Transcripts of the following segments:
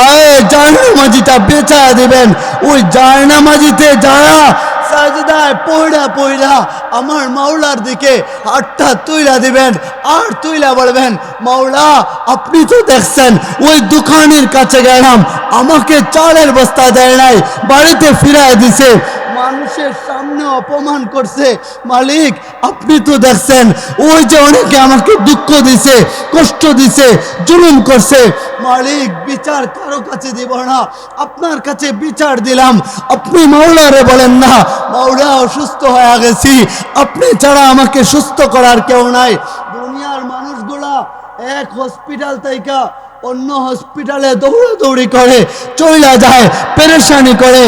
আয় জায়নামাজিটা বেচা দিবেন। ওই জায়নামাজিতে যারা সাজদায় পয়রা পয়রা আমার মাওলার দিকে হাতটা তুইলা দিবেন আর তুইলা বলবেন, মাওলা আপনি তো দেখছেন ওই দোকানের কাছে গেলাম, আমাকে চালের বস্তা দেয় নাই, বাড়িতে ফিরায় দিছে, মানুষের সামনে অপমান করছে, মালিক আপনি তো দেখছেন ওই যে অনেকে আমাকে দুঃখ দিছে, কষ্ট দিছে, জুলুম করছে, মালিক বিচার কারো কাছে দিব না, আপনার কাছে বিচার দিলাম। আপনি মাওলারে বলেন না, মাওলা অসুস্থ হয়ে গেছি, আপনি ছাড়া আমাকে সুস্থ করার কেউ নাই। দুনিয়ার মানুষগুলা এক হসপিটাল থেকে অন্য হসপিটালে দৌড়াদৌড়ি করে চইলা যায়, পেরেশানি করে,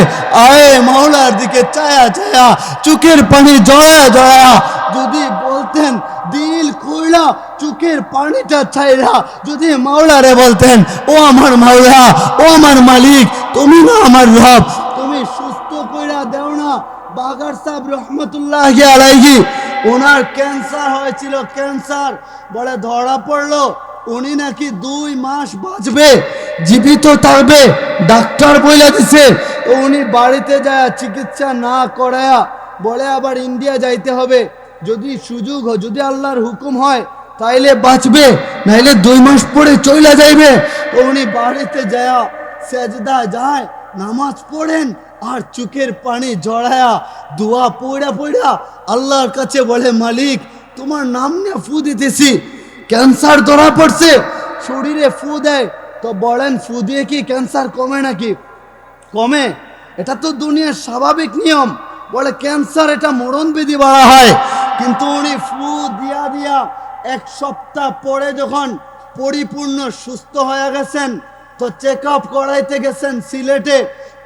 আয় মাওলার দিকে চায়া চায়া চোখের পানি জড়ায়া জড়ায়া যদি বলতেন, দিল কইলা চোখের পানিটা ছাইরা যদি মাওলারে বলতেন, ও আমার মাওলা, ও আমার মালিক, তুমি না আমার রব, তুমি সুস্থ কইরা দেও না। বাগার সাহেব রহমতুল্লাহি আলাইহি, ওনার ক্যান্সার হয়েছিল, ক্যান্সার বলে ধরা পড়লো, উনি নাকি 2 মাস বাঁচবে, জীবিত থাকবে, ডাক্তার বইলা দিছে। উনি বাড়িতে যায় চিকিৎসা না করায়া বলে আবার ইন্ডিয়া যাইতে হবে, যদি সুযোগ হয়, যদি আল্লাহর হুকুম হয় তাইলে বাঁচবে, নাইলে 2 মাস পরে চইলা যাইবে। উনি বাড়িতে যায় সেজদা যায়, নামাজ পড়েন আর চোখের পানি জড়ায়া দোয়া পড়া পড়া আল্লাহর কাছে বলে, মালিক তোমার নাম নিয়ে ফু দিতেছি, ক্যান্সার ধরা পড়ছে, শরীরে ফু দেয়, তো বলেন ফু দিয়ে কি ক্যান্সার কমে নাকি? কমে? এটা তো দুনিয়ার স্বাভাবিক নিয়ম। বলে ক্যান্সার এটা মরণ বিধি বলা হয়, কিন্তু উনি ফু দিয়া দিয়া 1 সপ্তাহ পরে যখন পরিপূর্ণ সুস্থ হয়ে গেছেন, তো চেক আপ করাইতে গেছেন সিলেটে,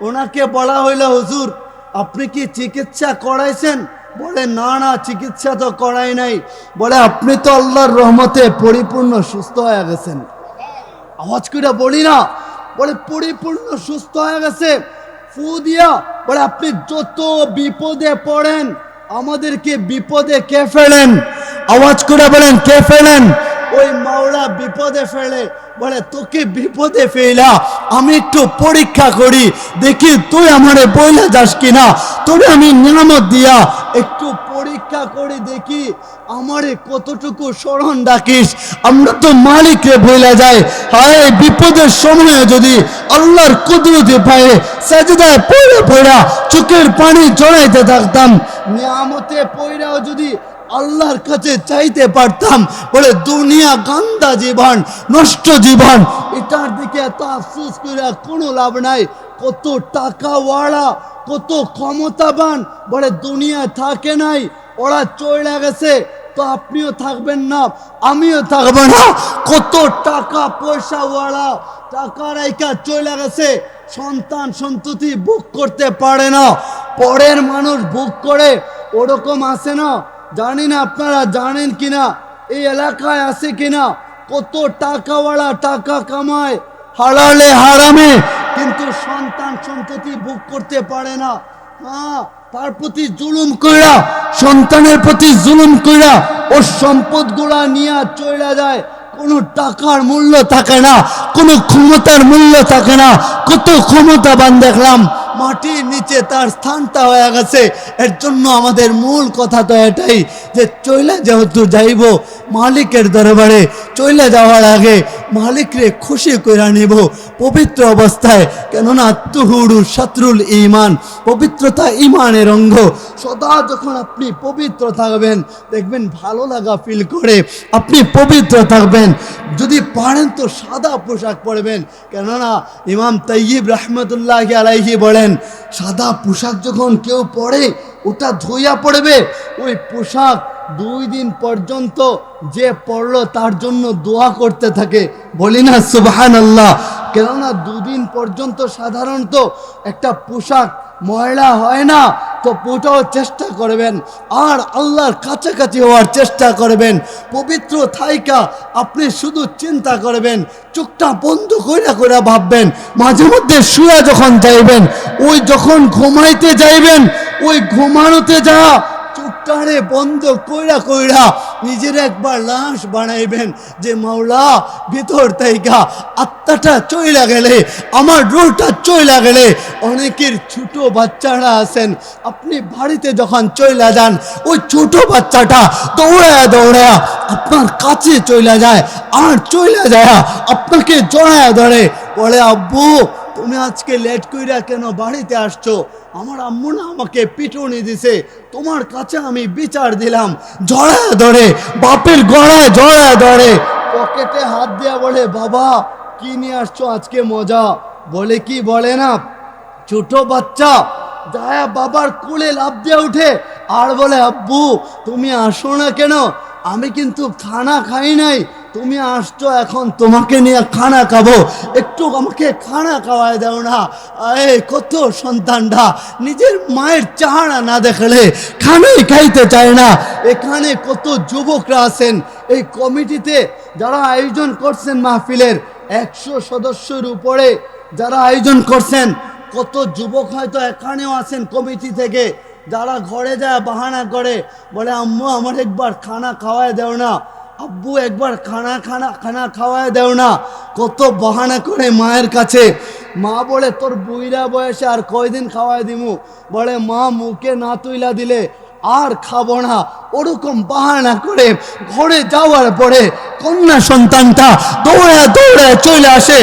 ওনাকে বলা হইল, হুজুর আপনি কি চিকিৎসা করাইছেন? বলে না না, চিকিৎসা তো করাই নাই। বলে আপনি তো আল্লাহর রহমতে পরিপূর্ণ সুস্থ হয়ে গেছেন। আওয়াজ করে বলি না, বলে পরিপূর্ণ সুস্থ হয়ে গেছে ফু দিয়া। বলে আপনি যত বিপদে পড়েন, আমাদেরকে বিপদে কে ফেলেন? আওয়াজ করে বলেন কে ফেলেন? ওই মাওলা বিপদে ফেলে। বলে তোকে বিপদে ফেলা আমি একটু পরীক্ষা করি, দেখি তুই আমারে বইলা যাস কিনা, তোরে আমি নিয়ামত দিয়া একটু পরীক্ষা করি, দেখি আমারে কতটুকু স্মরণ ডাকিস। আমরা তো মালিকরে বইলা যাই, হায় বিপদের সময়ে যদি আল্লাহর কুদরতে পায়ে সাজদায় পড়ে পড়া চোখের পানি জড়াইতে থাকতাম, নিয়ামতে পড়াও যদি আল্লাহর কাছে চাইতে পারতাম, বলে দুনিয়া গান্দা জীবন, নষ্ট জীবন, এটার দিকে এত আফসোস করে কোনো লাভ নাই। কত টাকাওয়ালা, কত ক্ষমতাবান, বলে দুনিয়া থাকে নাই, ওরা চলে গেছে, তো আপনিও থাকবেন না, আমিও থাকবো না। কত টাকা পয়সাওয়ালা টাকা রাইকা চলে গেছে, সন্তান সন্ততি বুক করতে পারে না, পরের মানুষ বুক করে, ওরকম আছে না? জানি না আপনারা জানেন কিনা, এই এলাকায় আছে কিনা, কত টাকাওয়ালা টাকা কামায় হালালে হারামে, কিন্তু সন্তান সন্ততি বুক করতে পারে না। হ্যাঁ, তার প্রতি জুলুম কইরা, সন্তানের প্রতি জুলুম কইরা ওর সম্পদগুলা নিয়ে চলে যায়। কোনো টাকার মূল্য থাকে না, কোনো ক্ষমতার মূল্য থাকে না। কত ক্ষমতাবান দেখলাম মাটির নিচে তার স্থানটা হয়ে গেছে। এর জন্য আমাদের মূল কথা তো এটাই যে চইলা যেহেতু যাইব মালিকের দরবারে, চইলা যাওয়ার আগে মালিকরে খুশি কইরা নিব পবিত্র অবস্থায়, কেননা তুহুরু শত্রুল ঈমান, পবিত্রতা ঈমানের অঙ্গ। সদা যখন আপনি পবিত্র থাকবেন, দেখবেন ভালো লাগা ফিল করে, আপনি পবিত্র থাকবেন। যদি পারেন তো সাদা পোশাক পরবেন, কেননা ইমাম তাইয়িব রহমতুল্লাহি আলাইহি বলেন, সাদা পোশাক যখন কেউ পরে ওটা ধুইয়া পড়বে, ওই পোশাক 2 দিন পর্যন্ত যে পড়লো তার জন্য দোয়া করতে থাকে। বলি না সুবহানাল্লাহ? কেননা 2 দিন পর্যন্ত সাধারণত একটা পোশাক ময়লা হয় না, তো ওটাও চেষ্টা করবেন আর আল্লাহর কাছাকাছি হওয়ার চেষ্টা করবেন। পবিত্র থাইকা আপনি শুধু চিন্তা করবেন, চোখটা বন্ধ কইরা কইরা ভাববেন, মাঝে মধ্যে শুয়া যখন যাইবেন, ওই যখন ঘুমাইতে যাইবেন, ওই ঘুমানোতে যা চোখটা চোখটারে বন্ধ কইরা কইরা নিজের একবার লাশ বানাইবেন যে মাওলা ভিতর থেকে আত্মাটা চইলা গেলে, আমার রূহটা চইলা গেলে। অনেকের ছোট বাচ্চারা আছেন, আপনি বাড়িতে যখন চইলা যান ওই ছোট বাচ্চাটা দৌড়ায়া দৌড়ায়া আপনার কাছে চইলা যায়, আর চইলা যায় আপনাকে জড়ায়া ধরে, বলে আব্বু তুমি আজকে লেট কইরা কেন বাড়িতে আসছো? আমার আম্মু না আমাকে পিটুনি দিছে, তোমার কাছে আমি বিচার দিলাম। জড়ায় ধরে, বাপের গড়ায় জড়ায় ধরে, পকেটে হাত দিয়া বলে বাবা কি নিয়ে আসছো আজকে মজা? বলে কি বলে না, ছোট বাচ্চা যায় বাবার কোলে লাফ দিয়ে উঠে আর বলে আব্বু তুমি আসো না কেন? আমি কিন্তু খানা খাই নাই, তুমি আসছো এখন তোমাকে নিয়ে খানা খাবো, একটু আমাকে খানা খাওয়ায় দাও না। কত সন্তানরা নিজের মায়ের চেহারা না দেখলে খানাই খাইতে চায় না। এখানে কত যুবকরা আছেন এই কমিটিতে যারা আয়োজন করছেন মাহফিলের, 100 সদস্যের উপরে যারা আয়োজন করছেন, কত যুবক হয়তো এখানেও আছেন কমিটি থেকে, যারা ঘরে যায় বাহানা করে, বলে আম্মু আমার একবার খানা খাওয়ায় দেও না, আব্বু একবার খানা খাওয়ায় দেও না। কত বাহানা করে মায়ের কাছে। মা বলে তোর বুইরা বয়সে আর কয়দিন খাওয়ায় দিমু? বলে মা মুখে না তুইলা দিলে আর খাবো না। ওরকম বাহানা করে ঘরে যাওয়ার পরে কন্যা সন্তানটা দৌড়ায় দৌড়ায় চলে আসে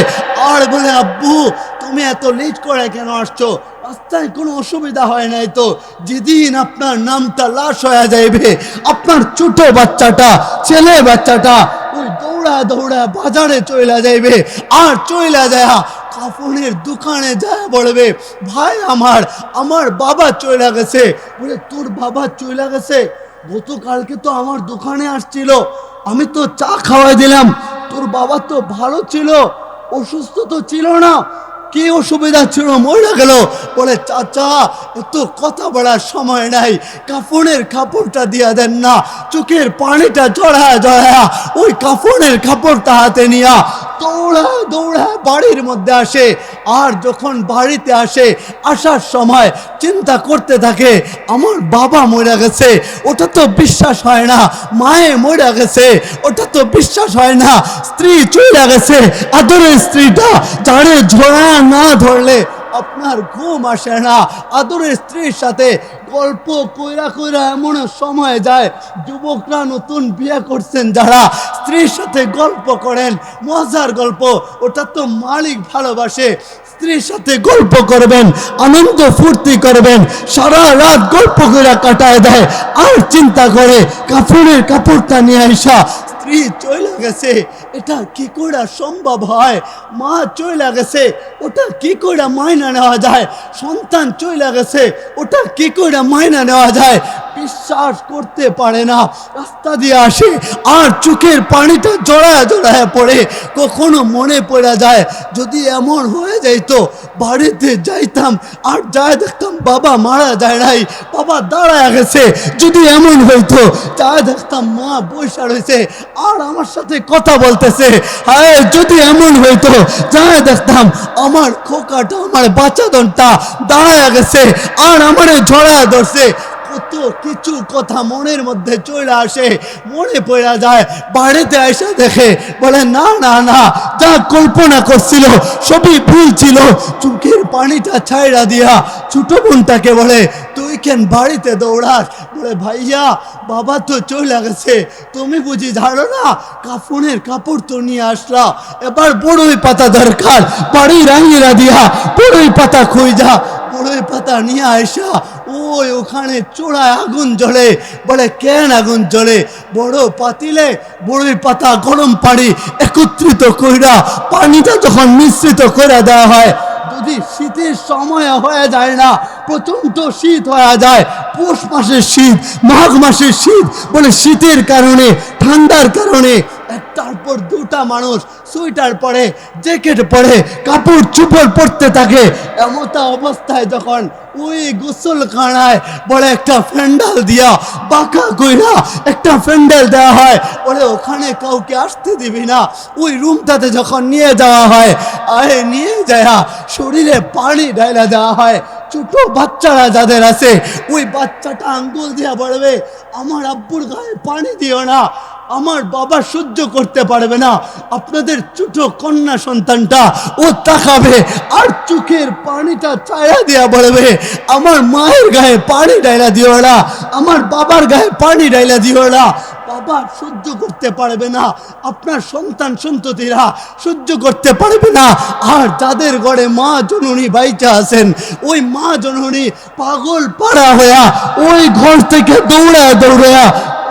আর বলে আব্বু তুমি এত লেট করে কেন আসছো? রাস্তায় কোনো অসুবিধা হয় নাই তো? যেদিন আপনার নামটা লাশ হয়ে যাইবে, আপনার ছোট বাচ্চাটা, ছেলে বাচ্চাটা ওই দৌড়ায় দৌড়ায় বাজারে চলে যাইবে, আর চলে যায় কাপড়ের দোকানে যায় বলবে ভাই আমার বাবা চলে গেছে। বলে তোর বাবা চলে গেছে? গতকালকে তো আমার দোকানে আসছিল, আমি তো চা খাওয়াই দিলাম, তোর বাবা তো ভালো ছিল, অসুস্থ তো ছিল না, কি অসুবিধা ছিল মরে গেল? বলে চাচা এত কথা বলার সময় নাই, কাফনের কাপড়টা দিয়া দেন না। চোখের পানিটা জড়ায় জড়ায় ওই কাফনের কাপড়টা হাতে নিয়া দৌড়ায় দৌড়ায় বাড়ির মধ্যে আসে। আর যখন বাড়িতে আসে, আসার সময় চিন্তা করতে থাকে আমার বাবা মরে গেছে, ওটা তো বিশ্বাস হয় না, মায়ে মরে গেছে, ওটা তো বিশ্বাস হয় না, স্ত্রী চলে গেছে, আদরের স্ত্রীটা, যারে ঝোড়া না ধরলে আপনার ঘুম আসে না। আদরের স্ত্রীর সাথে গল্প কইরা কইরা এমন সময় যায়, যুবকরা নতুন বিয়ে করছেন যারা, স্ত্রীর সাথে গল্প করেন, মজার গল্প, ওটা তো মালিক ভালোবাসে। স্ত্রীর সাথে গল্প করবেন, আনন্দ ফুর্তি করবেন, সারা রাত গল্প করে কাটায় দেয়, আর চিন্তা করে কাপড়ের কাপড়টা নিয়ে আইসা স্ত্রী চলে গেছে, এটা কি করে সম্ভব হয়? মা চলে গেছে, ওটা কি করে মাইনা নেওয়া যায়? সন্তান চলে গেছে, ওটা কি করে মাইনা নেওয়া যায়? বিশ্বাস করতে পারে না, রাস্তা দিয়ে আসে আর চোখের পানিটা জড়ায় জড়ায় পড়ে। কখনো মনে পড়ে যায় যদি এমন হয়ে যাইতো বাড়িতে যাইতাম আর যাই দেখতাম বাবা মারা যায় নাই, বাবা দাঁড়ায় গেছে, যদি এমন হইতো যাই দেখতাম মা বৈশা রয়েছে আর আমার সাথে কথা বলতেছে, হায় যদি এমন হইতো যাই দেখতাম আমার খোকাটা, আমার বাচ্চাদনটা দাঁড়ায় গেছে আর আমারে জড়ায় ধরছে। কত কিছু কথা মনের মধ্যে চলে আসে, মনে পড়া যায়, বাড়িতে এসে দেখে বলে না না না, যা কল্পনা করছিল সবই ভুল ছিল। চোখের পানিটা ছাইড়া দিয়া ছোট বোনটাকে বলে তুই কেন বাড়িতে দৌড়াস? বলে ভাইয়া বাবা তো চলে গেছে, তুমি বুঝি জানো না, কাফনের কাপড় তো নিয়ে আসলা, এবার বড়ই পাতা দরকার, বাড়ি রাঙিরা দিয়া বড়ই পাতা খুঁজা বড়ই পাতা নিয়ে আসা ওই ওখানে চূড়ায় আগুন জ্বলে। বলে কেন আগুন জ্বলে? বড় পাতিলে বড়ই পাতা গরম পানি একত্রিত কইরা পানিটা যখন মিশ্রিত করে দেওয়া হয়, যদি শীতের সময় হয়ে যায় না, প্রচন্ড শীত হয়ে যায়, পৌষ মাসের শীত, মাঘ মাসের শীত, বলে শীতের কারণে ঠান্ডার কারণে একটার পর দুটা মানুষ সোয়েটার পরে, জ্যাকেট পরে, কাপড় চোপড় পরতে থাকে। এমতা অবস্থায় যখন ওই গোসলখানায় বলে একটা ফ্যান্ডেল দিয়া বাঁকা কইরা একটা ফ্যান্ডেল দেওয়া হয়, বলে ওখানে কাউকে আসতে দিবি না। ওই রুমটাতে যখন নিয়ে যাওয়া হয়, নিয়ে যায় শরীরে পানি ঢাইলা দেওয়া হয়, ছোট বাচ্চারা যাদের আছে ওই বাচ্চাটা আঙ্গুল দিয়া বলবে আমার আব্বুর গায়ে পানি দিও না, আমার বাবা সহ্য করতে পারবে না। আপনাদের ছোট কন্যা সন্তানটা ও তাকাবে আর চোখের পানিটা চায়া দিয়া বলবে আমার মায়ের গায়ে পানি ডাইলা দিও না, আমার বাবার গায়ে পানি ডাইলা দিও না। বাবা সহ্য করতে পারবে না, আপনার সন্তান সন্ততিরা সহ্য করতে পারবে না। আর যাদের ঘরে মা জননী বাইচা আছেন ওই মা জননী পাগল পাড়া হইয়া ওই ঘর থেকে দৌড়ায় দৌড়ায়া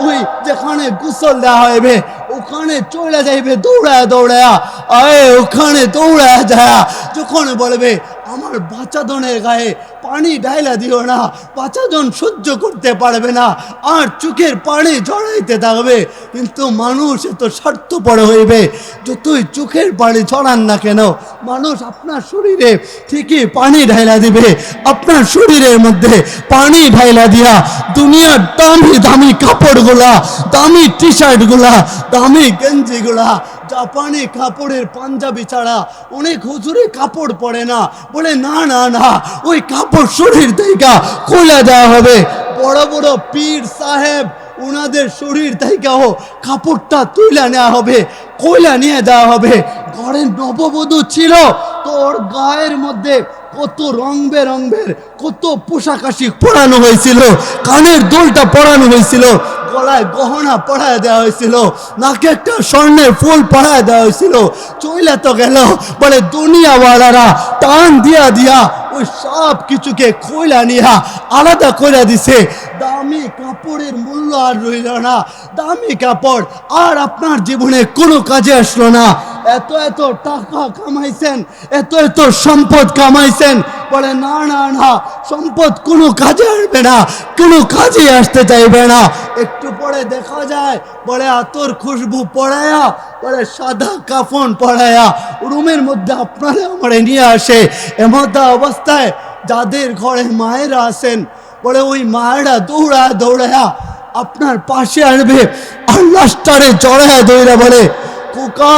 ওই যেখানে গোসল দেওয়া হইবে ওখানে চলে যাইবে দৌড়ায় দৌড়ায়া, আয় ওখানে দৌড়ায় যায় যখন বলবে আমার বাচ্চাদনের গায়ে পানি ঢাইলা দিও না, বাচ্চাজন সহ্য করতে পারবে না আর চোখের পানি ঝরাইতে থাকবে। কিন্তু মানুষ এত স্বার্থপর হইবে, যতই চোখের পানি ছড়ান না কেন মানুষ আপনার শরীরে ঠিকই পানি ঢাইলা দিবে। আপনার শরীরের মধ্যে পানি ঢাইলা দিয়া দুনিয়ার দামি দামি কাপড়গুলা, দামি টি শার্টগুলা, দামি গেঞ্জিগুলা, জাপানি কাপড়ের পাঞ্জাবি ছাড়া অনেক হুজুরে কাপড় পরে না, বলে না না না ওই কাপড় শরীর থেকে খুলে দেওয়া হবে। বড় বড় পীর সাহেব ওনাদের শরীর থেকেও কাপড়টা তুলে নেওয়া হবে, কইলা নিয়ে দেওয়া হবে। ঘরের নববধূ ছিল তোর গায়ের মধ্যে কত রং বেরঙের কত পোশাক আশিক পরানো হয়েছিল, কানের দুলটা পরানো হয়েছিল, গলায় গহনা পড়ায় দেওয়া হয়েছিল, নাকে একটা স্বর্ণের ফুল পড়ায় দেওয়া হয়েছিল। চইলা তো গেল, বলে দুনিয়াওয়ালারা টান দিয়া দিয়া ওই সব কিছুকে খোলা নিয়া আলাদা করে দিছে। দামি কাপড়ের মূল্য আর রইল না, দামি কাপড় আর আপনার জীবনে কোনো কাজে আসলো না। এত এত টাকা কামাইছেন, এত এত সম্পদ কামাইছেন, বলে না না না সম্পদ কোনো কাজে আসবে না, কোনো কাজে আসতে চাইবে না। একটু পরে দেখা যায় বলে আতর খুশবু পড়ায়া, বলে সাদা কাফন পড়ায়া রুমের মধ্যে আপনারা আমারে নিয়ে আসে। এমতা অবস্থায় যাদের ঘরে মায়েরা আছেন বলে ওই মায়েরা দৌড়া দৌড়ায়া আপনার পাশে আসবে আর লাস্টারে জড়ায় দৌড়া বলে কোকা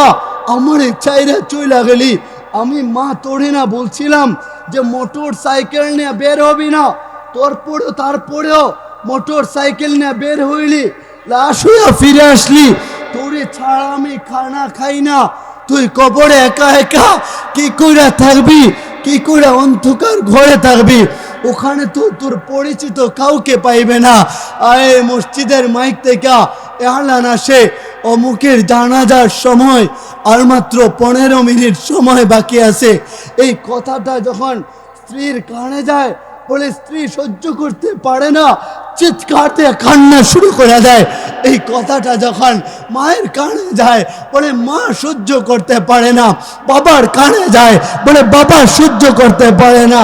আমার চাইরা চইলা গেলি, আমি মা তোরে না বলছিলাম যে মোটর সাইকেল নিয়ে বের হবি না, তারপরেও মোটর সাইকেল নিয়ে বের হইলি, লাশ হইয়া ফিরে আসলি, তোরে ছাড়া আমি খানা খাই না, তুই কবরে একা একা কি করে থাকবি, কি করে অন্ধকার ঘরে থাকবি, ওখানে তো তোর পরিচিত কাউকে পাইবে না। আয় মসজিদের মাইক থেকে এলান আসে অমুকের জানাজার সময় আর মাত্র 15 মিনিট সময় বাকি আছে। এই কথাটা যখন স্ত্রীর কানে যায় বলে স্ত্রী সহ্য করতে পারে না, চিৎকার দিয়ে কান্না শুরু করে দেয়। এই কথাটা যখন মায়ের কানে যায় বলে মা সহ্য করতে পারে না, বাবার কানে যায় বলে বাবা সহ্য করতে পারে না।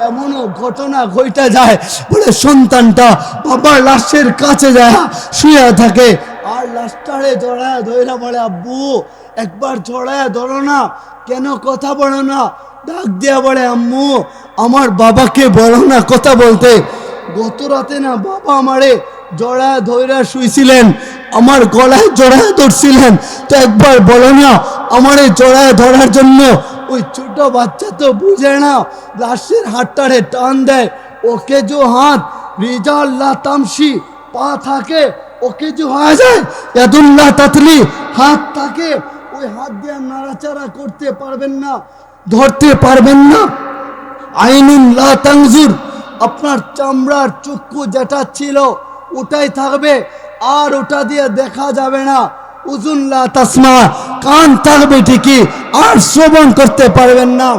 এমনও ঘটনা ঘটে যায় বলে সন্তানটা বাবার লাশের কাছে যায় শুয়ে থাকে আর লাশটারে জড়ায় ধইরা বলে আব্বু একবার জড়ায় ধরো না, কেন কথা বলো না, ডাক দিয়া বলে আম্মু আমার বাবাকে বলো না কথা বলতে, গত রাতে না বাবা আমারে জড়ায় ধইরা শুইছিলেন, আমার গলায় জড়ায় ধরছিলেন, তো একবার বলো না আমারে জড়ায় ধরার জন্য। ওই ছোট বাচ্চা তো বুঝে না, লাশের হাতটারে টান দেয়, ওকে যে হাত রিজাল্লা তামসি পা থাকে ওকে যে হয়ে যায় ইয়াদুল্লাহ তাতলি হাত থাকে, ওই হাত দিয়ে নাড়াচাড়া করতে পারবেন না, ধরতে পারবেন না। আইনুল্লাহ তানজুর আপনার চামড়ার চক্ষু যেটা ছিল ওটাই থাকবে আর ওটা দিয়ে দেখা যাবে না। উজুল্লা তাসমা কান থাকবে ঠিকই আর শ্রবণ করতে পারবেন না।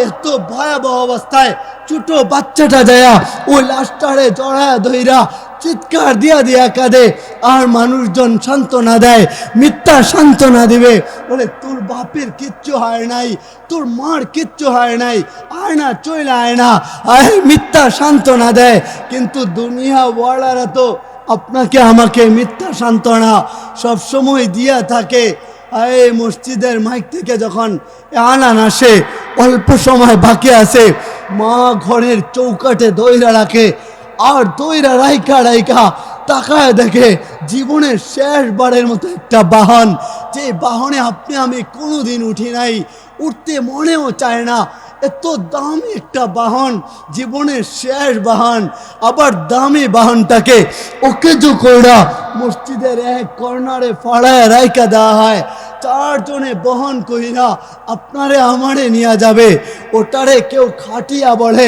এত ভয়াবহ অবস্থায় ছোট বাচ্চাটা যায় ওই লাশটারে জড়ায় ধইরা চিৎকার দিয়া দিয়া কাঁদে আর মানুষজন সান্ত্বনা দেয়, মিথ্যা সান্ত্বনা দিবে, বলে তোর বাপের কিচ্ছু হয় নাই, তোর মার কিচ্ছু হয় নাই, আয় না চলে আয় না, আয় মিথ্যা সান্ত্বনা দেয়। কিন্তু দুনিয়া ওয়ালারা তো আপনাকে আমাকে মিথ্যা সান্ত্বনা সবসময় দিয়া থাকে। আয় মসজিদের মাইক থেকে যখন আনান আসে অল্প সময় বাকি আছে, মা ঘরের চৌকাটে দইরা রাখে আর দইরা রাইকা রাইকা তাকায় দেখে জীবনের শেষবারের মতো একটা বাহন, যে বাহনে আপনি আমি কোনোদিন উঠি নাই, উঠতে মনেও চায় না, এত দামি একটা বাহন, জীবনের শেষ বাহন, আবার দামি বাহনটাকে ওকেজো কইরা মসজিদের এক কর্নারে ফাড়ায় রাইকা দেওয়া হয়। 4 জনে বহন কইরা আপনারে আমারে নিয়ে যাবে। ওটারে কেউ খাটিয়া বলে,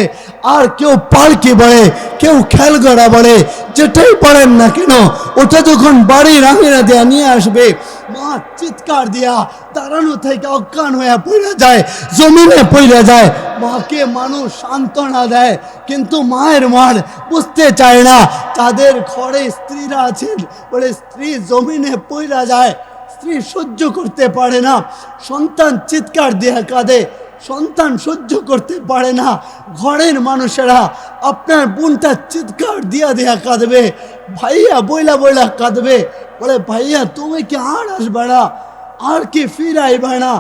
আর কেউ পালকি বলে, কেউ খেলগড়া বলে, যেটাই পারেন না কেন, ওটা যখন বাড়ির আঙিনা দিয়া নিয়ে আসবে, মা চিৎকার দিয়া দাঁড়ানো থেকে অজ্ঞান হয়ে পড়ে যায়, জমিনে পড়ে যায়। মাকে মানুষ সান্ত্বনা দেয়, কিন্তু মায়ের মার বুঝতে চায় না। তাদের ঘরে স্ত্রীরা আছেন বলে স্ত্রী জমিনে পড়ে যায়, স্ত্রী সহ্য করতে পারে না, সন্তান চিৎকার দিয়ে কাঁদে, সন্তান সহ্য করতে পারে না। ঘরের মানুষেরা আপনার বোনটা চিৎকার দিয়া দিয়া কাঁদবে, ভাইয়া বইলা বইলা কাঁদবে, বলে ভাইয়া তুমি কি আর আসবে না, আর কি ফির আইবা না,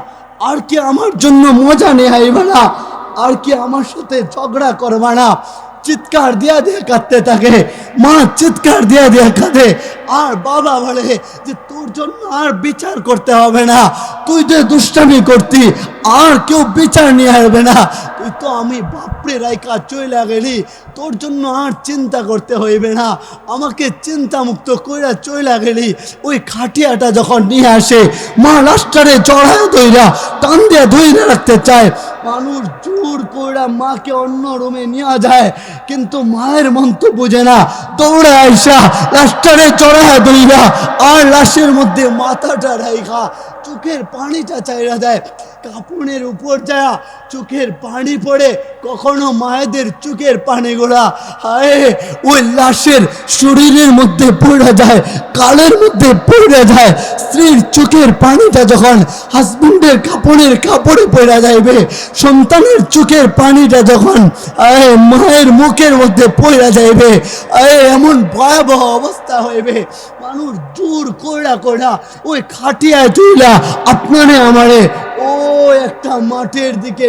আর কি আমার জন্য মজা নিয়ে আইবা না, আর কি আমার সাথে ঝগড়া করবা না। চিৎকার দিয়া দিয়ে কাঁদতে থাকে, মা চিৎকার দিয়া দিয়ে কাঁদে। আর বাবা বলে যে তোর জন্য আর বিচার করতে হবে না, তুই যে দুষ্টামি করতি আর কেউ বিচার নিয়ে আসবে না, তুই তো আমি বাপরে রাইকা চইলা গেলি, তোর জন্য আর চিন্তা করতে হইবে না, আমাকে চিন্তা মুক্ত কইরা চইলা গেলি। ওই খাটিয়াটা যখন নিয়ে আসে, মা লাস্টারে চড়ায় দইরা টান দিয়ে ধইরা রাখতে চায়, মানুষ জোর কইরা মাকে অন্য রুমে নিয়ে যায়, কিন্তু মায়ের মন তো বুঝে না, দৌড়ে আইসা লাস্টারে চড়ায় দইরা আর লাশের মধ্যে মাথাটা রাইখা চোখের পানিটা চাইরা দেয়। কাপড়ের উপর যায় চোখের পানি পড়ে, কখনো মায়েদের চোখের পানিগুলা হায় ওই লাশের শরীরের মধ্যে পড়ে যায়, কালের মধ্যে পড়ে যায়। স্ত্রীর চোখের পানিটা যখন হাজবেন্ডের কাপড়ে পড়ে যাইবে, সন্তানের চোখের পানিটা যখন মায়ের মুখের মধ্যে পড়ে যাইবে, এমন ভয়াবহ অবস্থা হইবে, মানুষ জোর কইরা ওই খাটিয়ায় চইলা আপনারে আমারে ও একটা মাঠের দিকে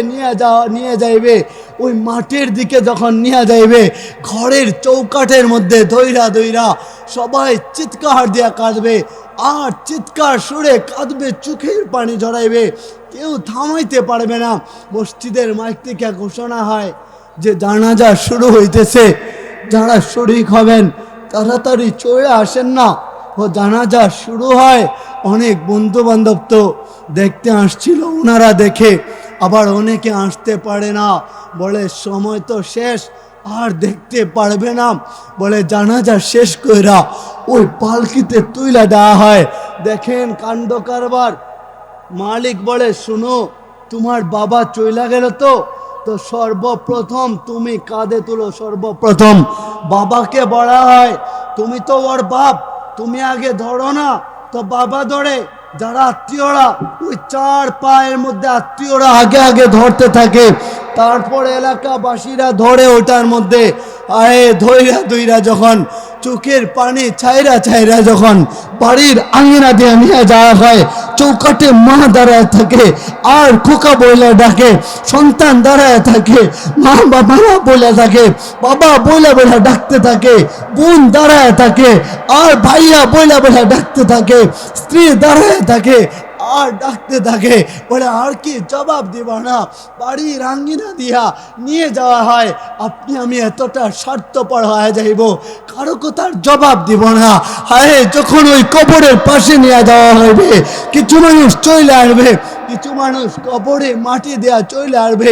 নিয়ে যাইবে। ওই মাঠের দিকে যখন নিয়ে যাইবে, ঘরের চৌকাঠের মধ্যে ধইরা সবাই চিৎকার দিয়া কাঁদবে, আর চিৎকার সুরে কাঁদবে, চোখের পানি ঝরাইবে, কেউ থামাইতে পারবে না। মসজিদের মাইক থেকে ঘোষণা হয় যে জানাজা শুরু হইতেছে, যারা শরীক হবেন তাড়াতাড়ি চলে আসেন না, ও জানাজা শুরু হয়। অনেক বন্ধু বান্ধব তো দেখতে আসছিল, ওনারা দেখে আবার অনেকে আসতে পারে না, বলে সময় তো শেষ, আর দেখতে পারবে না, বলে জানাজা শেষ কইরা ওই পালকিতে তুইলা দেওয়া হয়। দেখেন কাণ্ড কারবার। মালিক বলে শুনো, তোমার বাবা চইলা গেল তো সর্বপ্রথম তুমি কাঁধে তুলো, সর্বপ্রথম বাবাকে বলা হয়, তুমি তো ওর বাপ, তুমি আগে ধরো না, তো বাবা ধরে। যারা আত্মীয়রা ওই 4 পায়ের মধ্যে আত্মীয়রা আগে ধরতে থাকে, তারপর এলাকাবাসীরা ধরে ওটার মধ্যে ধইরা যখন চোখের পানি ছাইরা যখন বাড়ির আঙিনা দিয়ে নিয়ে যাওয়া হয়, চৌকাটে মা দাঁড়ায় থাকে আর খোকা বইলে ডাকে, সন্তান দাঁড়ায় থাকে, মা বাবা বলে থাকে, বাবা বইলে ডাকতে থাকে, বোন দাঁড়ায় থাকে আর ভাইয়া বইলে ডাকতে থাকে, স্ত্রী দাঁড়ায় থাকে আর ডাকতে থাকে, বলে আর কি জবাব দিব না, বাড়ির আঙ্গিনা দিয়া নিয়ে যাওয়া হয়। আপনি আমি এতটা স্বার্থপর হয়ে যাইব, কারো কথার জবাব দিব না। হায় যখন ওই কবরের পাশে নিয়ে যাওয়া হইবে, কিছু মানুষ চলে আসবে, কিছু মানুষ কবরে মাটি দেয়া চলে আসবে,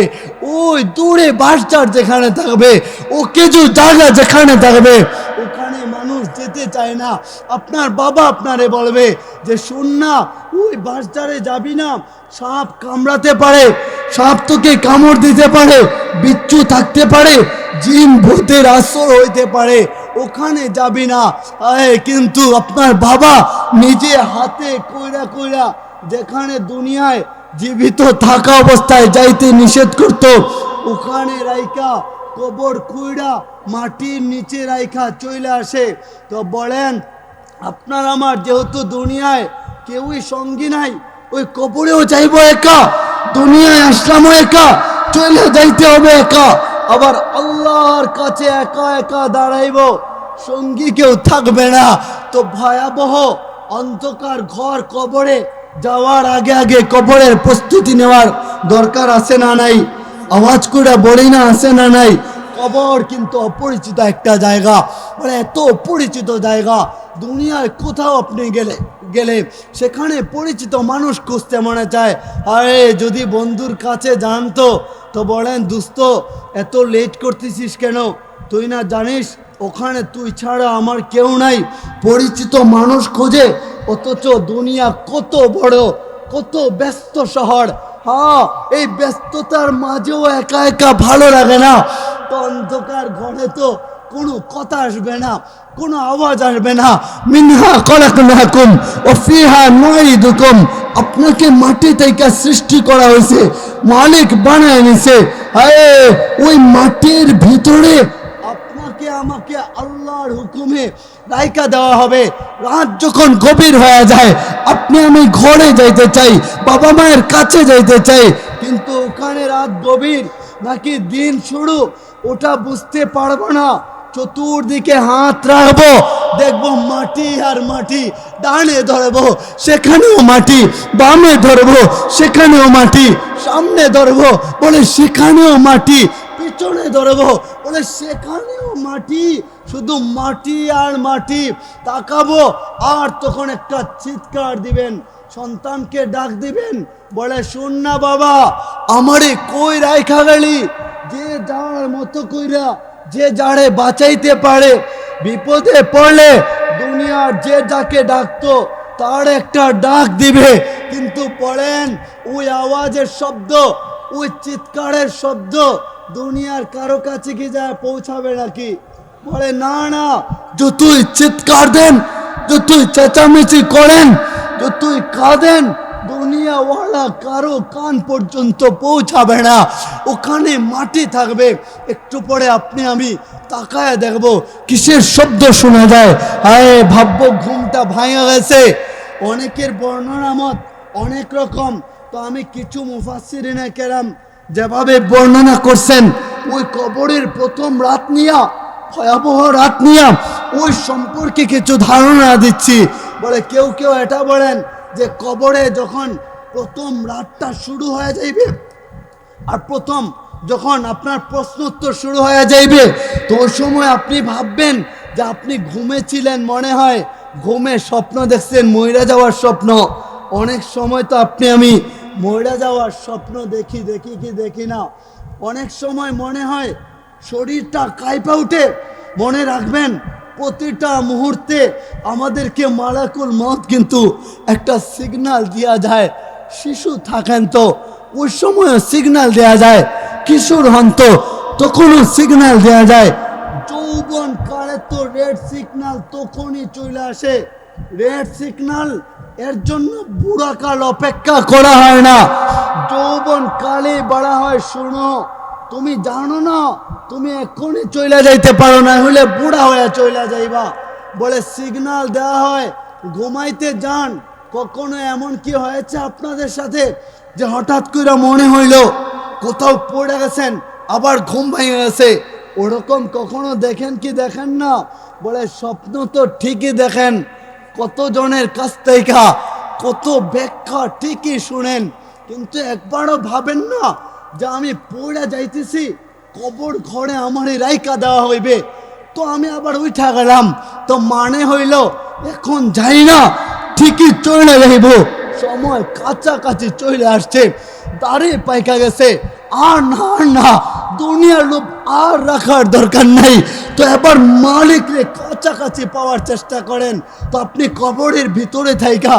ওই দূরে বাসটার যেখানে থাকবে, ও কিছু জায়গা যেখানে থাকবে, ওখানে মানুষ যেতে চায় না। আপনার বাবা আপনারে বলবে যে শুন না, ওই বাসটারে যাবি না, সাপ কামড়াতে পারে, সাপ তোকে কামড় দিতে পারে, বিচ্ছু থাকতে পারে, জিন ভূতের আশ্রয় হইতে পারে, ওখানে যাবি না। কিন্তু আপনার বাবা নিজে হাতে কইরা যেখানে দুনিয়ায় জীবিত থাকা অবস্থায় যাইতে নিষেধ করত, ওখানে রাইকা কবর কুইড়া মাটির নিচে রাইখা চলে আসে। তো বলেন আপনার আমার যেহেতু দুনিয়ায় কেউই সঙ্গী নাই, ওই কবরেও যাইব একা, দুনিয়ায় আসলামও একা, চলে যাইতে হবে একা, আবার আল্লাহর কাছে একা দাঁড়াইব, সঙ্গী কেউ থাকবে না। তো ভয়াবহ অন্ধকার ঘর, কবরে যাওয়ার আগে কবরের প্রস্তুতি নেওয়ার দরকার আছে না নাই? আওয়াজ করে বলি না, আছে না নাই? কবর কিন্তু অপরিচিত একটা জায়গা, মানে এত অপরিচিত জায়গা। দুনিয়ায় কোথাও আপনি গেলে সেখানে পরিচিত মানুষ খুঁজতে মনে চায়। আরে যদি বন্ধুর কাছে জানতো তো বলেন, দোস্ত এত লেট করতেছিস কেন? তুই না জানিস ওখানে তুই ছাড়া আমার কেউ নাই। পরিচিত মানুষ খোঁজে, অথচ দুনিয়া কত বড়, কত ব্যস্ত শহর। হ্যাঁ, এই ব্যস্ততার মাঝেও একা একা ভালো লাগে না। তো অন্ধকার ঘরে তো কোনো কথা আসবে না, কোনো আওয়াজ আসবে না। মিনহা খলাকনাকুম ওয়া ফিহা নুঈদুকুম, আপনাকে মাটি থেকে সৃষ্টি করা হয়েছে, মালিক বানায় নিছে। ওই মাটির ভিতরে আপনাকে আমাকে আল্লাহর হুকুমে রাইকা দেওয়া হবে। রাত যখন গভীর হয়ে যায়, আপনি আমি ঘরে যাইতে চাই, বাবা মায়ের কাছে যাইতে চাই, কিন্তু ওখানে রাত গভীর নাকি দিন শুরু ওটা বুঝতে পারবো না। চতুর্দিকে হাত রাখবো, দেখবো মাটি আর মাটি। ডানে ধরবো, সেখানেও মাটি, বামে ধরবো, সেখানেও মাটি, সামনে ধরবো, বলে সেখানেও মাটি, পিছনে ধরবো, বলে সেখানেও মাটি, শুধু মাটি আর মাটি। তাকাবো আর তখন একটা চিৎকার দিবেন, সন্তানকে ডাক দিবেন, বলে শোন না বাবা, আমারে কই রাইখা গেলি? যে যাওয়ার মতো কইরা, যে যারে বাঁচাইতে পারে, বিপদে পড়লে দুনিয়ার যে যাকে ডাকতো তার একটা ডাক দিবে। কিন্তু পড়েন, ওই আওয়াজের শব্দ, ওই চিৎকারের শব্দ দুনিয়ার কারো কাছে কি যায় পৌঁছাবে নাকি? বলে না না, যতই চিৎকার দেন, যতই চেঁচামেচি করেন, যতই কাঁদেন, দুনিয়াওয়ালা কারো কান পর্যন্ত পৌঁছাবে না। ওখানে মাটি থাকবে। একটু পরে আপনি আমি তাকায় দেখবো কিসের শব্দ শোনা যায়। ভাববো ঘুমটা ভাঙা গেছে। অনেকের বর্ণনা মত অনেক রকম। তো আমি কিছু মুফাসসিরিনে কেরাম যেভাবে বর্ণনা করছেন, ওই কবরের প্রথম রাত নিয়া, ভয়াবহ রাত নিয়া, ওই সম্পর্কে কিছু ধারণা দিচ্ছি। বলে কেউ কেউ এটা বলেন যে কবরে যখন প্রথম রাতটা শুরু হয়ে যাইবে, আর প্রথম যখন আপনার প্রশ্নোত্তর শুরু হয়ে যাইবে, তো ওই সময় আপনি ভাববেন যে আপনি ঘুমেছিলেন, মনে হয় ঘুমে স্বপ্ন দেখছেন, মইরা যাওয়ার স্বপ্ন। অনেক সময় তো আপনি আমি মইরা যাওয়ার স্বপ্ন দেখি কি দেখি না। অনেক সময় মনে হয় শরীরটা কাঁপা উঠে। মনে রাখবেন, প্রতিটা মুহূর্তে আমাদেরকে মালাকুল মউত কিন্তু একটা সিগন্যাল দেওয়া যায়। শিশু থাকেন তো ওই সময় সিগন্যাল দেওয়া যায়, কিশোর হন তো তখনও সিগন্যাল দেওয়া যায়। যৌবন কালে তো রেড সিগন্যাল তখনই চলে আসে। রেড সিগন্যাল এর জন্য বুড়া কাল অপেক্ষা করা হয় না, যৌবন কালে বলা হয় শোনো, তুমি জানো না তুমি এখনই চলে যাইতে পারো না, হলে বুড়া হয়ে চলে যাইবা। বলে সিগন্যাল দেওয়া হয়, ঘুমাইতে যান। কখনো এমন কি হয়েছে আপনাদের সাথে যে হঠাৎ করে মনে হইল কোথাও পড়ে গেছেন, আবার ঘুম ভেঙে গেছে? ওরকম কখনো দেখেন কি দেখেন না? বলে স্বপ্ন তো ঠিকই দেখেন, কতজনের কাছ থেকে কত ব্যাখ্যা ঠিকই শুনেন, কিন্তু একবারও ভাবেন না যে আমি পড়ে যাইতেছি, কবর ঘরে আমারই রাইকা দেওয়া হইবে, তো আমি আবার উঠা গেলাম, তো মানে হইল এখন যাই না, ঠিকই চলে যাইব। সময় কাছাকাছি চলে আসছে, দাঁড়িয়ে পাইকা গেছে, আর না দুনিয়ার লোভ আর রাখার দরকার নাই। তো এবার মালিকরে কাছাকাছি পাওয়ার চেষ্টা করেন। তো আপনি কবরের ভিতরে থাইকা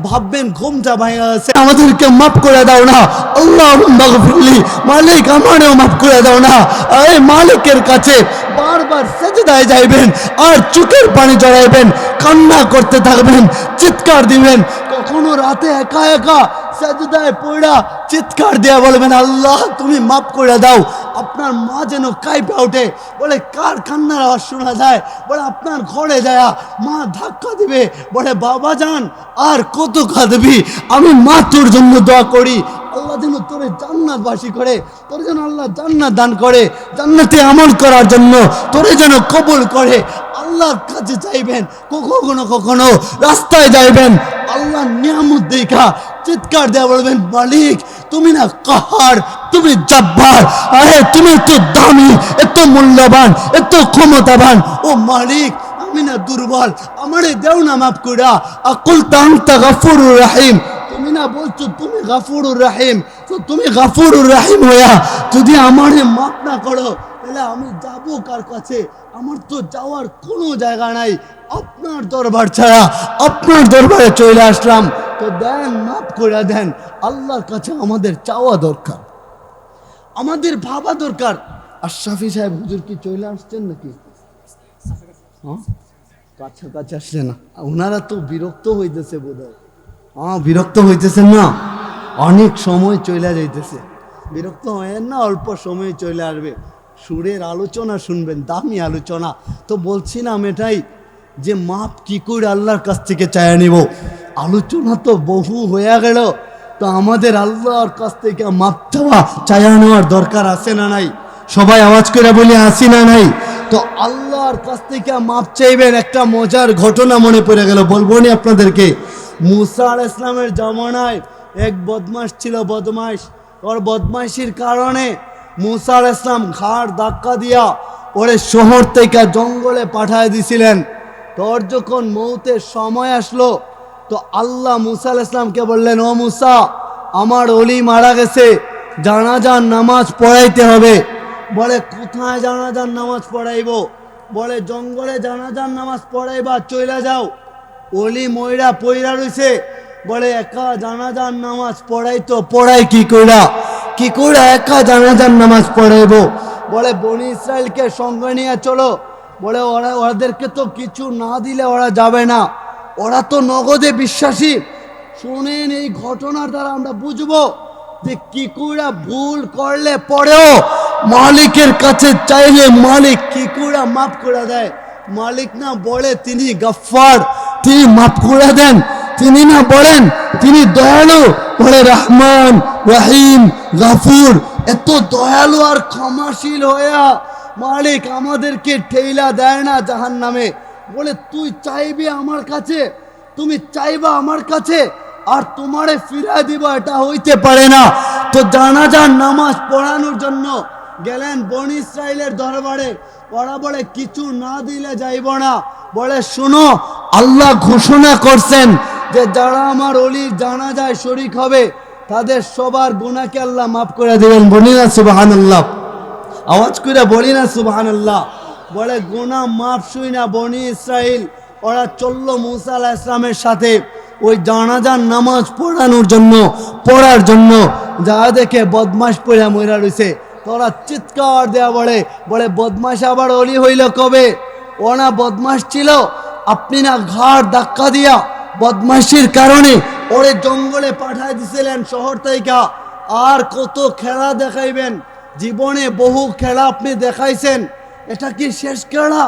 ভাববেন ঘুমটা ভাঙা গেছে, আমাদেরকে মাফ করে দাও না, আল্লাহ মাগফিরলি, মালিক আমারও মাফ করে দাও না। এই মালিকের কাছে বারবার সেজদায় যাইবেন আর চোখের পানি জড়াইবেন, কান্না করতে থাকবেন, চিৎকার দিবেন। কখনো রাতে একা একা সেজদায় পড়া চিৎকার দিয়া বলবেন আল্লাহ তুমি মাফ করে দাও। আপনার মা যেন কাঁপে ওঠে। বলে কার কান্নার আওয়াজ শোনা যায়? বলে আপনার ঘরে যায় মা ধাক্কা দিবে, বলে বাবা যান আর কত কাঁদবি, আমি মা তোর জন্য দোয়া করি, আল্লাহ যেন তোরে জান্নাতবাসী করে, তোর যেন আল্লাহ জান্নাত দান করে, জান্নাতে আমল করার জন্য তোরে যেন কবুল করে। আল্লাহর কাছে চাইবেন, কখনো কখনো রাস্তায় যাইবেন, আল্লাহ নিয়ামত দেখা চিৎকার দিয়ে বলবেন মালিক তুমি না কাহার, তুমি জব্বার, আরে তুমি এত দামি, এত মূল্যবান, এত ক্ষমতাবান। ও মালিক আমি না দুর্বল, আমারে দেও না মাফ কইরা। আকুল তান্তা গাফুরুর রহিম, তুমি না বলছো তুমি গাফুরুর রহিম, তো তুমি গাফুরুর রহিম হইয়া যদি আমারে মাফ না করো তাহলে আমি যাব কার কাছে? আমার তো যাওয়ার কোনো জায়গা নাই, আপনার দরবার ছাড়া। আপনার দরবারে চলে আসলাম, তো দেন মাফ করে দেন। আল্লাহর কাছে আমাদের চাওয়া দরকার, আমাদের ভাবা দরকার। আশরাফি সাহেব হুজুর কি চলে আসছেন নাকি? হ্যাঁ কাছাকাছি আসছে না, ওনারা তো বিরক্ত হইতেছে বোধ হয়। হ্যাঁ বিরক্ত হইতেছেন না, অনেক সময় চলে যাইতেছে। বিরক্ত হয়েন না, অল্প সময় চলে আসবে। সুরের আলোচনা শুনবেন, দামি আলোচনা। তো বলছিলাম এটাই যে মাপ কি করে আল্লাহর কাছ থেকে চায়া নিব। আলোচনা তো বহু হয়ে গেল, তো আমাদের আল্লাহর কাছ থেকে মাপ চায়া নেওয়ার দরকার আছে না নাই? সবাই আওয়াজ করে বলি আসি না নাই? তো আল্লাহর কাছ থেকে মাপ চাইবেন। একটা মজার ঘটনা মনে পড়ে গেল, বলবো নি আপনাদেরকে। মুসা আলাইহিস সালামের জামানায় এক বদমাশ ছিল, বদমাশ। ওর বদমাইশির কারণে মুসা আলাইহিস সালাম ঘাড় ধাক্কা দিয়া ওরে শহর থেকে জঙ্গলে পাঠায় দিছিলেন। তোর যখন মৌতের সময় আসলো, তো আল্লাহ মুসা আলাইহিস সালামকে বললেন, ও মুসা আমার ওলি মারা গেছে, জানাজার নামাজ পড়াইতে হবে। বলে কোথায় জানাজার নামাজ পড়াইব? বলে জঙ্গলে জানাজার নামাজ পড়াইবা, চইলা যাও। ওলি ময়রা পইরা রইছে। বলে একা জানাজার নামাজ পড়াইতো, পড়াই কি কইরা একা জানাজার নামাজ পড়াইব? বলে বনি ইসরায়েলকে সঙ্গে নিয়ে চলো। বলে ওদেরকে তো কিছু না দিলে ওরা যাবে না, ওরা তো নগদে বিশ্বাসী। শুনেন এই ঘটনার দ্বারা আমরা বুঝবো যে কি কইরা ভুল করলে পরেও মালিকের কাছে চাইলে মালিক কি কইরা মাফ করে দেয়। মালিক না বলে তিনি গফফার, তিনি মাফ করে দেন। তিনি না বলেন তিনি দয়ালু, বলে রহমান রহিম গাফুর। এত দয়ালু আর ক্ষমাশীল হইয়া মালিক আমাদেরকে ঠেইলা দেয় না জাহান্নামে। বলে তুই চাইবি আমার কাছে, তুমি চাইবা আমার কাছে আর তোমারে ফিরায় দিব, এটা হইতে পারে না। তো জানাজার নামাজ পড়ানোর জন্য গেলেন বনি ইসরাইলের দরবারে। ওরা বলে কিছু না দিলে যাইব না। বলে শুনো, আল্লাহ ঘোষণা করছেন যে যারা আমার ওলির জানাজায় শরীক হবে তাদের সবার গুনাহকে আল্লাহ মাফ করে দেবেন। বলি না সুবহানাল্লাহ, আওয়াজ করে বলি না সুবহানাল্লাহ। বলে গুনাহ মাফ শুই না বনি ইসরাইল ওরা চললো মুসা আলাইহিস সালামের সাথে ওই জানাজার নামাজ পড়ার জন্য। যা দেখে বদমাশ পড়া মইরা রইছে, তোরা চিৎকার দেয়া বলে বদমাশ আবার অলি হইল কবে? ও না বদমাশ ছিল, আপনি না ঘাড় ধাক্কা দিয়া বদমাশির কারণে ওরে জঙ্গলে পাঠায় দিছিলেন শহর থেকে। আর কত খেলা দেখাইবেন, জীবনে বহু খেলা আপনি দেখাইছেন, এটা কি শেষ খেলা?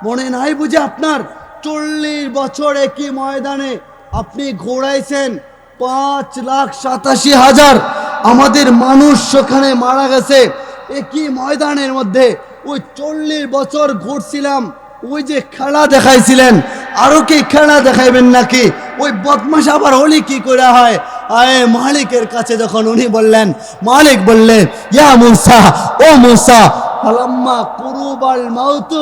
মনে নাই বুঝে আপনার? 40 বছর একই ময়দানে আপনি ঘোরাইছেন, 5,87,000 আমাদের মানুষ সেখানে মারা গেছে একই ময়দানের মধ্যে। ওই 40 বছর ঘুরছিলাম, ওই যে খেলা দেখাইছিলেন, আরো কি খেলা দেখাইবেন নাকি? ওই বদমাশ আবার হলি কি করে হয়? আয়ে মালিকের কাছে যখন উনি বললেন, মালিক বললেন ইয়া মুসা, ও মুসা ফালাম্মা কুরুবাল মাউত,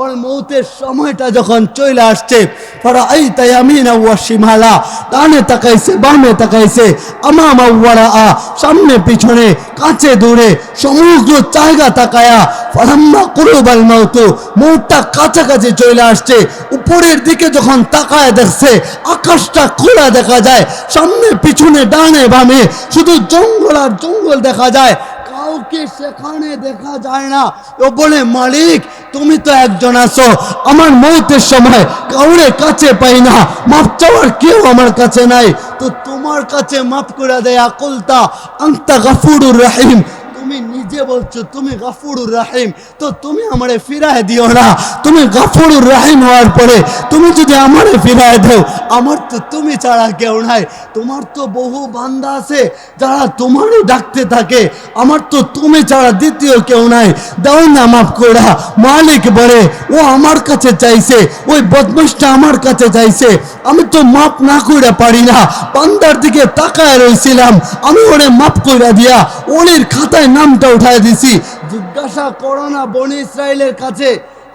ওর মৌতের সময়টা যখন চলে আসছে, ফারাআইতা ইয়ামিনা ওয়া শিমালা, ডানে তাকাইছে বামে তাকাইছে, আমামা ওয়া রাআ, সামনে পিছনে কাছে দূরে সমগ্র জায়গা তাকায়া, ফালাম্মা কুরুবাল মাউত, মৌতটা কাছাকাছি চলে আসছে, উপরের দিকে যখন তাকায় দেখছে আকাশটা খোলা দেখা যায়, সামনে পিছনে ডানে বামে শুধু জঙ্গল আর জঙ্গল দেখা যায়, কাউকে সেখানে দেখা যায় না। ও বলে মালিক তুমি তো একজন আছো, আমার মৌতের সময় কাউরে কাছে পাই না, মাফ চাওয়ার কেউ আমার কাছে নাই, তো তোমার কাছে মাফ করে দেয়। আকুলতা আনতা গাফুরুর রহিম, তুমি নিজে বলছো তুমি গাফুরুর রহিম, তো তুমি আমারে ফিরায় দিও না। তুমি গাফুরুর রহিম হওয়ার পরে তুমি যদি আমারে ফিরায় দাও, আমার তো তুমি ছাড়া কেউ নাই। তোমার তো বহু বান্দা আছে যারা তোমারই ডাকতে থাকে, আমার তো তুমি ছাড়া দ্বিতীয় কেউ নাই, দাও না মাফ কইরা। মালিক বলে ও আমার কাছে চাইছে, ওই বদমাশটা আমার কাছে চাইছে, আমি তো মাফ না কইরা পারি না। বান্দার দিকে তাকায় রইছিলাম, আমি ওরে মাফ কইরা দিয়া ওলির খাতায় নামটা উঠায় দিছি। জিজ্ঞাসা করো না বনি ইসরায়েলের কাছে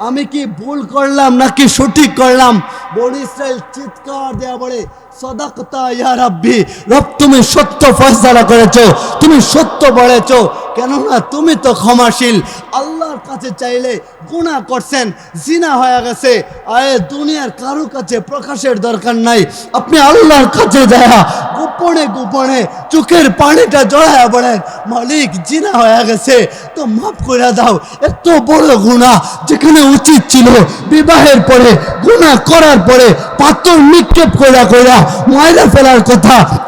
আমি কি ভুল করলাম নাকি সঠিক করলাম। বনি ইসরায়েল চিৎকার দেয়া বলে সদাকতা ইয়া রাব্বি, রব তুমি সত্য ফয়সালা করেছো, তুমি সত্য বলেছো, কেননা তুমি তো ক্ষমাশীল। আল্লাহর কাছে চাইলে গুনাহ করছেন, জিনা হয়ে গেছে, আয়ে দুনিয়ার কারো কাছে প্রকাশের দরকার নাই। আপনি আল্লাহর কাছে যায় গোপনে গোপনে চোখের পানিটা জড়ায়া বলেন মালিক জিনা হয়ে গেছে তো মাফ করে দাও। এত বড় গুনাহ যেখানে উচিত ছিল বিবাহের পরে গুনাহ করার পরে পাথর নিক্ষেপ কইরা মাইরা ফেলার কথা,